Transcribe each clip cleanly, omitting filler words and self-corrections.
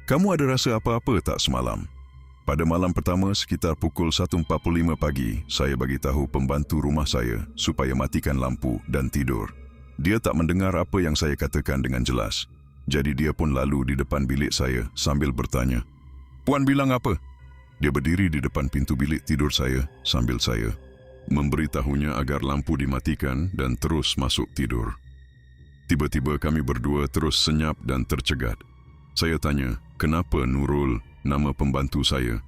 Kamu ada rasa apa-apa tak semalam? Pada malam pertama sekitar pukul 1.45 pagi, saya bagi tahu pembantu rumah saya supaya matikan lampu dan tidur. Dia tak mendengar apa yang saya katakan dengan jelas. Jadi dia pun lalu di depan bilik saya sambil bertanya, "Puan bilang apa?" Dia berdiri di depan pintu bilik tidur saya sambil saya memberitahunya agar lampu dimatikan dan terus masuk tidur. Tiba-tiba kami berdua terus senyap dan tercegat. Saya tanya, "Kenapa Nurul, nama pembantu saya?"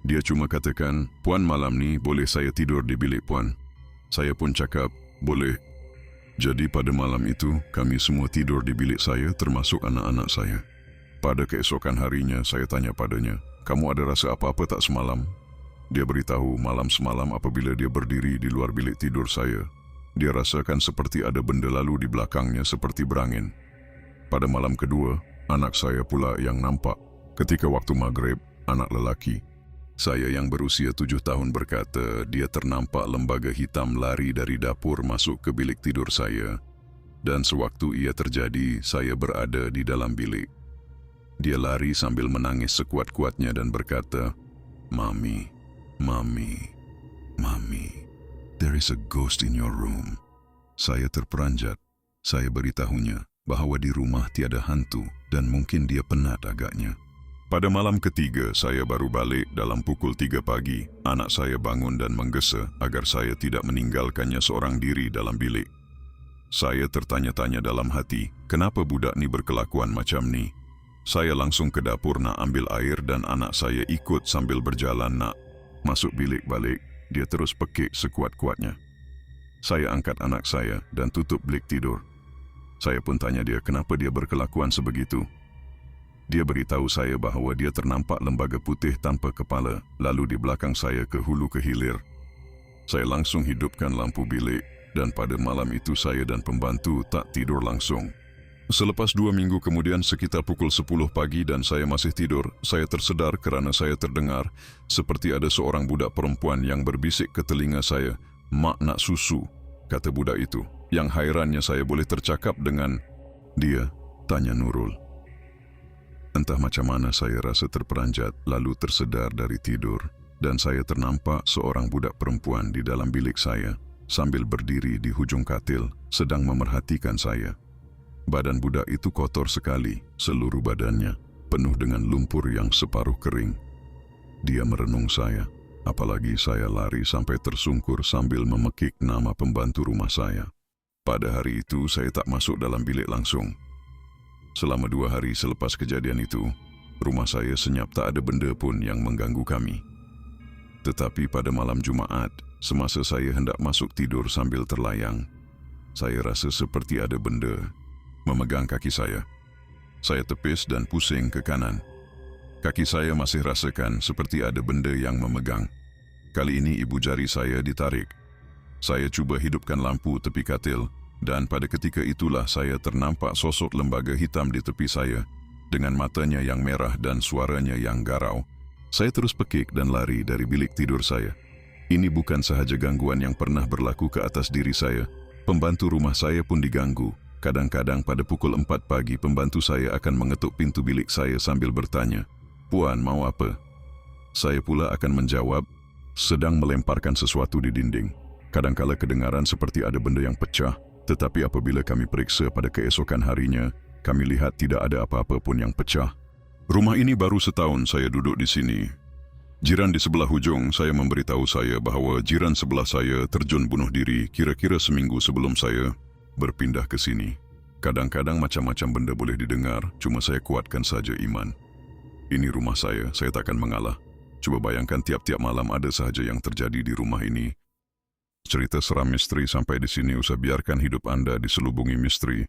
Dia cuma katakan, "Puan malam ni boleh saya tidur di bilik puan?" Saya pun cakap, "Boleh." Jadi pada malam itu, kami semua tidur di bilik saya termasuk anak-anak saya. Pada keesokan harinya, saya tanya padanya, "Kamu ada rasa apa-apa tak semalam?" Dia beritahu malam semalam apabila dia berdiri di luar bilik tidur saya, dia rasakan seperti ada benda lalu di belakangnya seperti berangin. Pada malam kedua, anak saya pula yang nampak. Ketika waktu maghrib, anak lelaki saya yang berusia 7 tahun berkata dia ternampak lembaga hitam lari dari dapur masuk ke bilik tidur saya, dan sewaktu ia terjadi, saya berada di dalam bilik. Dia lari sambil menangis sekuat-kuatnya dan berkata, "Mami, Mami, Mami, there is a ghost in your room." Saya terperanjat. Saya beritahunya bahawa di rumah tiada hantu dan mungkin dia penat agaknya. Pada malam ketiga, saya baru balik dalam pukul 3 pagi. Anak saya bangun dan menggesa agar saya tidak meninggalkannya seorang diri dalam bilik. Saya tertanya-tanya dalam hati, kenapa budak ni berkelakuan macam ni? Saya langsung ke dapur nak ambil air dan anak saya ikut sambil berjalan nak masuk bilik balik. Dia terus pekik sekuat-kuatnya. Saya angkat anak saya dan tutup bilik tidur. Saya pun tanya dia kenapa dia berkelakuan sebegitu. Dia beritahu saya bahawa dia ternampak lembaga putih tanpa kepala lalu di belakang saya ke hulu ke hilir. Saya langsung hidupkan lampu bilik dan pada malam itu saya dan pembantu tak tidur langsung. Selepas 2 minggu kemudian sekitar pukul 10 pagi dan saya masih tidur, saya tersedar kerana saya terdengar seperti ada seorang budak perempuan yang berbisik ke telinga saya, "Mak nak susu," kata budak itu. Yang hairannya saya boleh tercakap dengan dia, tanya Nurul. Entah macam mana saya rasa terperanjat lalu tersedar dari tidur dan saya ternampak seorang budak perempuan di dalam bilik saya sambil berdiri di hujung katil sedang memerhatikan saya. Badan budak itu kotor sekali, seluruh badannya penuh dengan lumpur yang separuh kering. Dia merenung saya, apalagi saya lari sampai tersungkur sambil memekik nama pembantu rumah saya. Pada hari itu saya tak masuk dalam bilik langsung. Selama 2 hari selepas kejadian itu, rumah saya senyap tak ada benda pun yang mengganggu kami. Tetapi pada malam Jumaat, semasa saya hendak masuk tidur sambil terlayang, saya rasa seperti ada benda memegang kaki saya. Saya tepis dan pusing ke kanan. Kaki saya masih rasakan seperti ada benda yang memegang. Kali ini ibu jari saya ditarik. Saya cuba hidupkan lampu tepi katil dan pada ketika itulah saya ternampak sosok lembaga hitam di tepi saya dengan matanya yang merah dan suaranya yang garau. Saya terus pekik dan lari dari bilik tidur saya. Ini bukan sahaja gangguan yang pernah berlaku ke atas diri saya. Pembantu rumah saya pun diganggu. Kadang-kadang pada pukul 4 pagi pembantu saya akan mengetuk pintu bilik saya sambil bertanya, "Puan mau apa?" Saya pula akan menjawab, sedang melemparkan sesuatu di dinding. Kadangkala kedengaran seperti ada benda yang pecah, tetapi apabila kami periksa pada keesokan harinya, kami lihat tidak ada apa-apa pun yang pecah. Rumah ini baru setahun saya duduk di sini. Jiran di sebelah hujung saya memberitahu saya bahawa jiran sebelah saya terjun bunuh diri kira-kira seminggu sebelum saya berpindah ke sini. Kadang-kadang macam-macam benda boleh didengar, cuma saya kuatkan saja iman. Ini rumah saya takkan mengalah. Cuba bayangkan tiap-tiap malam ada sahaja yang terjadi di rumah ini. Cerita seram misteri sampai di sini, usah biarkan hidup anda diselubungi misteri.